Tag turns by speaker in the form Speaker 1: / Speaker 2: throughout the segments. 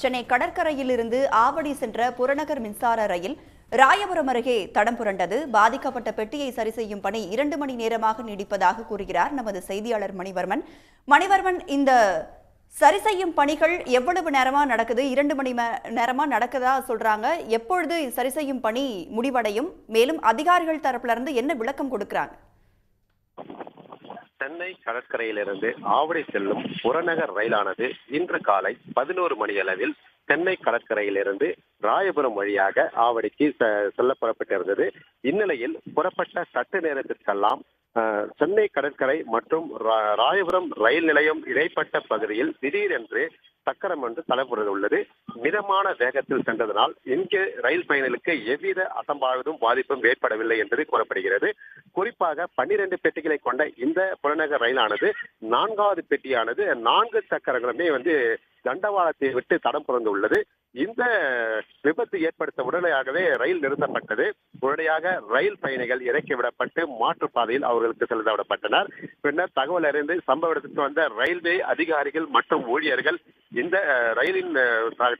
Speaker 1: சென்னை கடற்கரையிலிருந்து ஆவடி சென்ற புறநகர் மின்சார ரயில் ராயபுரம் அருகே தடம் புரண்டது. பாதிக்கப்பட்ட பெட்டியை சரி செய்யும் பணி 2 மணி நேரமாக நீடிப்பதாக கூறுகிறார் நமது செய்தியாளர் மணிவர்மன். இந்த சரி செய்யும் பணிகள் எவ்வளவு நேரமா நடக்குது? 2 மணி நேரமா நடக்குதா சொல்றாங்க. எப்பொழுது சரி செய்யும் பணி முடிவடையும்? மேலும் அதிகாரிகள் தரப்புல இருந்து என்ன விளக்கம் கொடுக்கிறாங்க?
Speaker 2: சென்னை கடற்கரையிலிருந்து ஆவடி செல்லும் புறநகர் ரயிலானது இன்று காலை 11 மணி அளவில் சென்னை கடற்கரையிலிருந்து ராயபுரம் வழியாக ஆவடிக்கு செல்ல புறப்பட்டிருந்தது. இந்நிலையில் புறப்பட்ட சற்று நேரத்திற்கெல்லாம் சென்னை கடற்கரை மற்றும் ராயபுரம் ரயில் நிலையம் இடைப்பட்ட பகுதியில் திடீரென்று சக்கரம் ஒன்று தளப்புறதுள்ளது. மிதமான வேகத்தில் சென்றதனால் இங்கு ரயில் பயணிகளுக்கு எவ்வித அசம்பாவிதம் பாதிப்பும் ஏற்படவில்லை என்பது கூறப்படுகிறது. குறிப்பாக 12 பெட்டிகளை கொண்ட இந்த புறநகர் ரயிலானது 4வது பெட்டியானது 4 சக்கரங்களுமே தண்டவாளத்தை விட்டு தடம் புரண்டுள்ளது. இந்த விபத்து ஏற்படுத்த உடனடியாகவே ரயில் நிறுத்தப்பட்டது. உடனடியாக ரயில் பயணிகள் இறக்கிவிடப்பட்டு மாற்றுப்பாதையில் அவர்களுக்கு செலுத்தப்பட்டனர். பின்னர் தகவல் அறிந்து சம்பவ இடத்துக்கு வந்த ரயில்வே அதிகாரிகள் மற்றும் ஊழியர்கள் இந்த ரயிலின்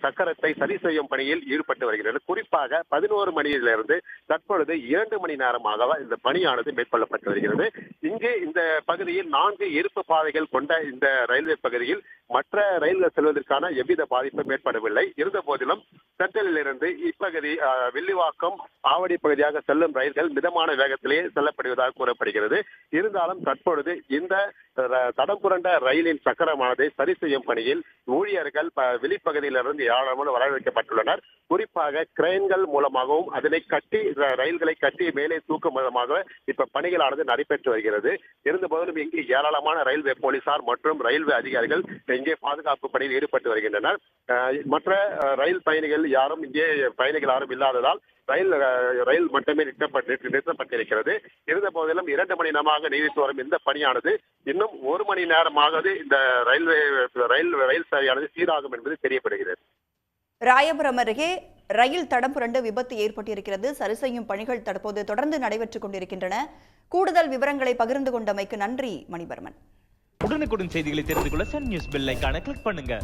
Speaker 2: சக்கரத்தை சரி செய்யும் பணியில் ஈடுபட்டு வருகிறது. குறிப்பாக 11 மணியிலிருந்து தற்பொழுது 2 மணி நேரமாக இந்த பணியானது மேற்கொள்ளப்பட்டு வருகிறது. இங்கே இந்த பகுதியில் 4 இருப்பு பாதைகள் கொண்ட இந்த ரயில்வே பகுதியில் மற்ற ரயில்கள் செல்வதற்கான எவ்வித பாதிப்பும் ஏற்படவில்லை. இருந்த போதிலும் சென்ட்ரலில் இருந்து இப்பகுதி வில்லிவாக்கம் ஆவடி பகுதியாக செல்லும் ரயில்கள் மிதமான வேகத்திலேயே செல்லப்படுவதாக கூறப்படுகிறது. இருந்தாலும் தற்பொழுது இந்த தடம் புரண்ட ரயிலின் சக்கரமானதை சரி செய்யும் பணியில் ஊழியர்கள் வெளிப்பகுதியிலிருந்து ஏராளமான வரவேற்கப்பட்டுள்ளனர். குறிப்பாக கிரெயின்கள் மூலமாகவும் அதனை கட்டி ரயில்களை கட்டி மேலே தூக்கும் மூலமாக இப்ப பணிகளானது நடைபெற்று வருகிறது. இருந்தபோதிலும் இங்கு ஏராளமான ரயில்வே போலீசார் மற்றும் ரயில்வே அதிகாரிகள் இங்கே பாதுகாப்பு பணியில் ஈடுபட்டு வருகின்றனர். மற்ற ரயில் பயணிகள் யாரும் இங்கே பயணிகள் யாரும் இல்லாததால் ரயில் மட்டுமே நிறுத்தப்பட்டிருக்கிறது. இருந்த போதிலும் 2 மணி நேரமாக நீடித்து வரும் இந்த பணியானது இன்னும் 1 மணி நேரமாக இந்த ரயில் சேவையானது சீராகும் என்பது தெரியப்படுகிறது.
Speaker 1: ராயபுரம் அருகே ரயில் தடம் புரண்டு விபத்து ஏற்பட்டிருக்கிறது. சரி செய்யும் பணிகள் தற்போது தொடர்ந்து நடைபெற்றுக் கொண்டிருக்கின்றன. கூடுதல் விவரங்களை பகிர்ந்து கொண்டமைக்கு நன்றி மணிவர்மன்.
Speaker 3: உடனுக்குடன் செய்திகளை தெரிந்து கொள்ள சன் நியூஸ் பெல் ஐகானை கிளிக் பண்ணுங்க.